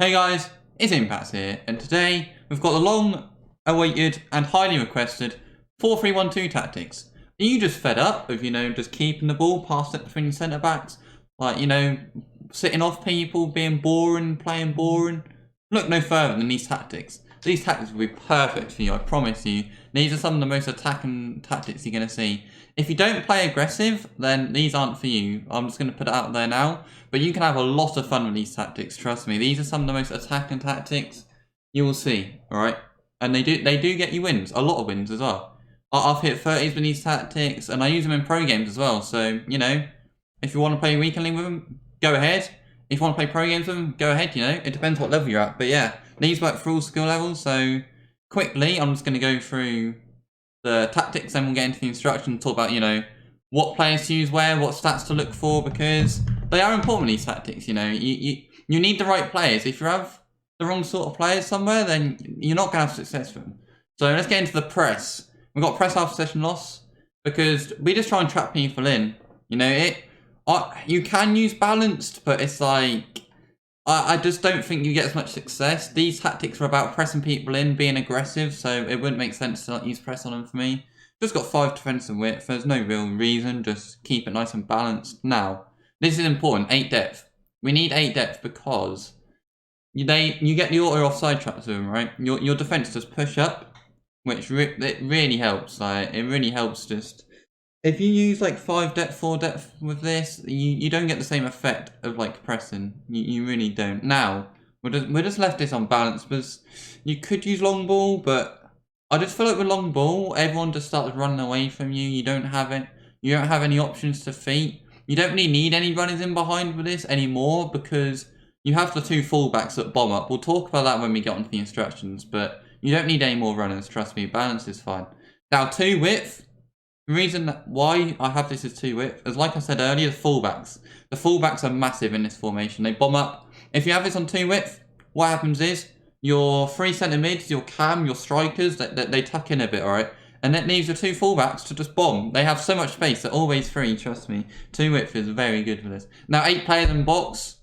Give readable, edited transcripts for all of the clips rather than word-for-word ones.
Hey guys, it's Impacts here, and today we've got the long-awaited and highly requested 4-3-1-2 tactics. Are you just fed up of, just keeping the ball past it between centre-backs? Like, sitting off people, being boring, playing boring? Look no further than these tactics. These tactics will be perfect for you, I promise you. These are some of the most attacking tactics you're going to see. If you don't play aggressive, then these aren't for you. I'm just going to put it out there now. But you can have a lot of fun with these tactics, trust me. These are some of the most attacking tactics you will see, alright? And they do get you wins, a lot of wins as well. I've hit 30s with these tactics, and I use them in pro games as well. So, if you want to play weekly with them, go ahead. If you want to play pro games with them, go ahead, It depends what level you're at. But yeah, these work for all skill levels. So, quickly, I'm just going to go through the tactics, and we'll get into the instructions, talk about, what players to use where, what stats to look for, because they are important, these tactics, You need the right players. If you have the wrong sort of players somewhere, then you're not going to have success with them. So let's get into the press. We've got press after session loss, because we just try and trap people in. You can use balanced, but it's like, I just don't think you get as much success. These tactics are about pressing people in, being aggressive, so it wouldn't make sense to use press on them for me. Just got 5 defensive width, there's no real reason, just keep it nice and balanced. Now, this is important, 8 depth. We need 8 depth because you get the auto offside traps with them, right? Your defense does push up, which it really helps. Like, it really helps just... If you use like 5 depth, 4 depth with this, you don't get the same effect of like pressing. You really don't. Now, we're just left this on balance because you could use long ball, but I just feel like with long ball, everyone just starts running away from you. You don't have it. You don't have any options to feet. You don't really need any runners in behind with this anymore because you have the 2 fullbacks that bomb up. We'll talk about that when we get onto the instructions, but you don't need any more runners. Trust me, balance is fine. Now, 2 width. The reason why I have this as 2 width is, like I said earlier, the fullbacks. The fullbacks are massive in this formation. They bomb up. If you have this on 2 width, what happens is your 3 centre mids, your cam, your strikers, they tuck in a bit, alright? And that leaves your 2 fullbacks to just bomb. They have so much space. They're always free, trust me. 2 width is very good for this. Now, 8 players in box.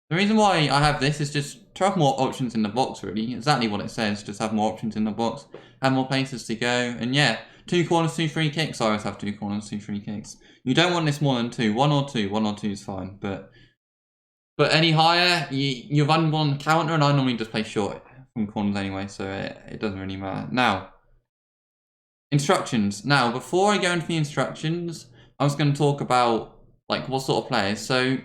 The reason why I have this is just to have more options in the box, really. Exactly what it says. Just have more options in the box. Have more places to go. And yeah, 2 corners, 2 free kicks. I always have 2 corners, 2 free kicks. You don't want this more than 2. 1 or 2. 1 or 2 is fine. But any higher, you're vulnerable on counter, and I normally just play short from corners anyway, so it doesn't really matter. Now, instructions. Now, before I go into the instructions, I'm just going to talk about like what sort of players. So,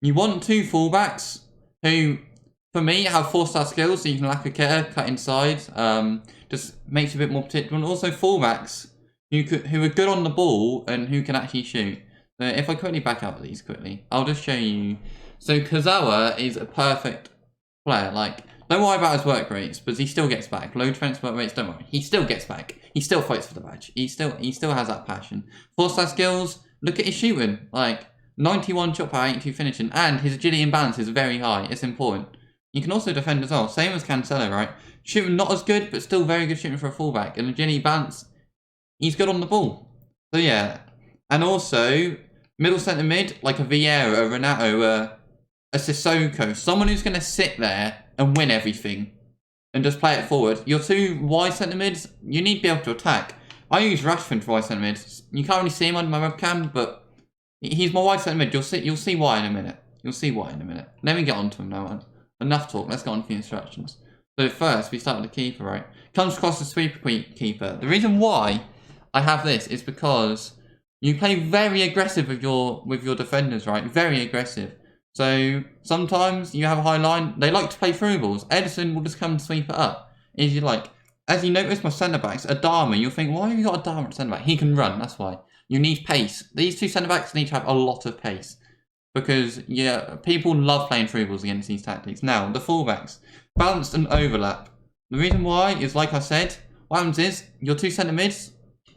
you want 2 fullbacks who, for me, have 4-star skills, so you can lack a kicker, cut inside, just makes you a bit more particular. And also fullbacks who are good on the ball and who can actually shoot. So if I quickly back up these quickly, I'll just show you. So Kazawa is a perfect player. Like, don't worry about his work rates, but he still gets back. Low defense work rates, don't worry. He still gets back. He still fights for the badge. He still has that passion. 4-star skills, look at his shooting. Like, 91 shot power, 82 finishing, and his agility and balance is very high. It's important. You can also defend as well. Same as Cancelo, right? Shooting not as good, but still very good shooting for a fullback. And agility balance, he's good on the ball. So yeah. And also, middle centre mid, like a Vieira, a Renato, a Sissoko. Someone who's going to sit there and win everything. And just play it forward. Your 2 wide centre mids, you need to be able to attack. I use Rashford for wide centre mids. You can't really see him under my webcam, but he's my wide centre mid. You'll see why in a minute. You'll see why in a minute. Let me get on to him now. Enough talk. Let's get on to the instructions. So first, we start with the keeper, right? Comes across the sweeper keeper. The reason why I have this is because you play very aggressive with your defenders, right? Very aggressive. So sometimes you have a high line. They like to play through balls. Edison will just come and sweep it up. As you notice, my centre backs, Adama. You'll think, why have you got Adama at centre back? He can run. That's why. You need pace. These 2 centre backs need to have a lot of pace. Because, yeah, people love playing through balls against these tactics. Now, the fullbacks. Balanced and overlap. The reason why is, like I said, what happens is, your 2 centre mids,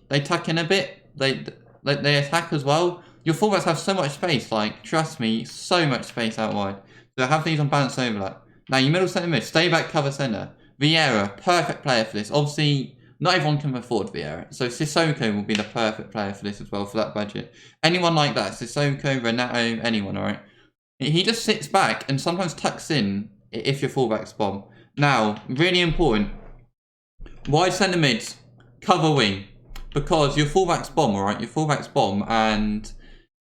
they tuck in a bit. They attack as well. Your fullbacks have so much space. Like, trust me, so much space out wide. So have these on balanced overlap. Now, your middle centre mid, stay back, cover centre. Vieira, perfect player for this. Obviously, not everyone can afford Vieira, so Sissoko will be the perfect player for this as well, for that budget. Anyone like that, Sissoko, Renato, anyone, alright? He just sits back and sometimes tucks in if your fullbacks bomb. Now, really important, wide centre mids, cover wing, because your fullbacks bomb, alright? Your fullbacks bomb, and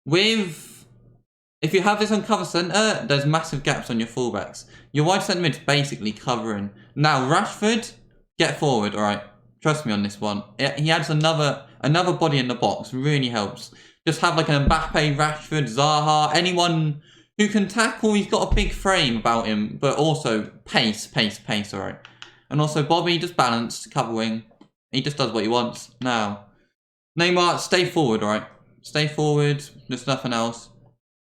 if you have this on cover centre, there's massive gaps on your fullbacks. Your wide centre mid's basically covering. Now, Rashford, get forward, alright? Trust me on this one. He adds another body in the box, really helps. Just have like an Mbappe, Rashford, Zaha, anyone who can tackle. He's got a big frame about him, but also pace, alright? And also Bobby, just balanced, cover wing. He just does what he wants. Now, Neymar, stay forward, alright? Stay forward, there's nothing else.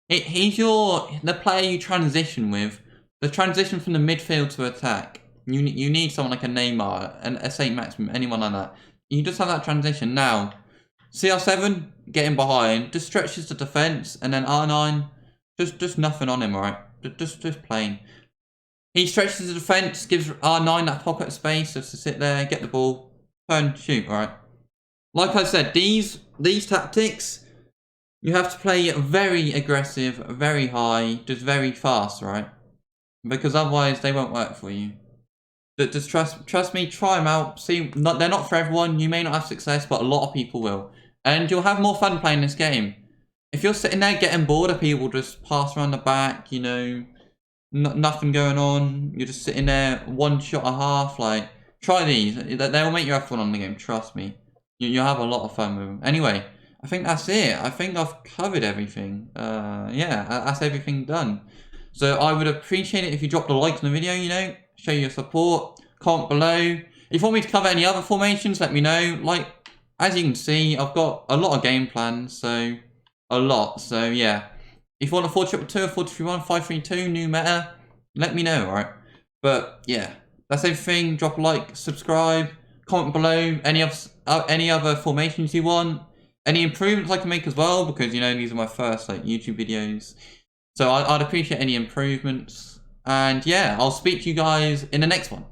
He's the player you transition with. The transition from the midfield to attack. You need someone like a Neymar, and a Saint Maximin, anyone like that. You just have that transition. Now, CR7, getting behind, just stretches the defence, and then R9, just nothing on him, alright? Just plain. He stretches the defence, gives R9 that pocket space just to sit there, get the ball, turn, shoot, alright? Like I said, these tactics, you have to play very aggressive, very high, just very fast, right? Because otherwise they won't work for you. Just trust me, try them out. See, they're not for everyone. You may not have success, but a lot of people will. And you'll have more fun playing this game. If you're sitting there getting bored of people just pass around the back, you know, nothing going on, you're just sitting there, one shot a half, like, try these. They'll make you have fun on the game, trust me. You'll have a lot of fun with them. Anyway, I think that's it. I think I've covered everything. Yeah, that's everything done. So I would appreciate it if you dropped a like on the video, you know, show your support, comment below. If you want me to cover any other formations, let me know. Like, as you can see, I've got a lot of game plans, so a lot. So yeah, if you want a 4-2-2, 4-3-1, 5-3-2, new meta, let me know, alright? But yeah, that's everything. Drop a like, subscribe, comment below any other formations you want. Any improvements I can make as well, because, you know, these are my first, like, YouTube videos. So I'd appreciate any improvements. And, yeah, I'll speak to you guys in the next one.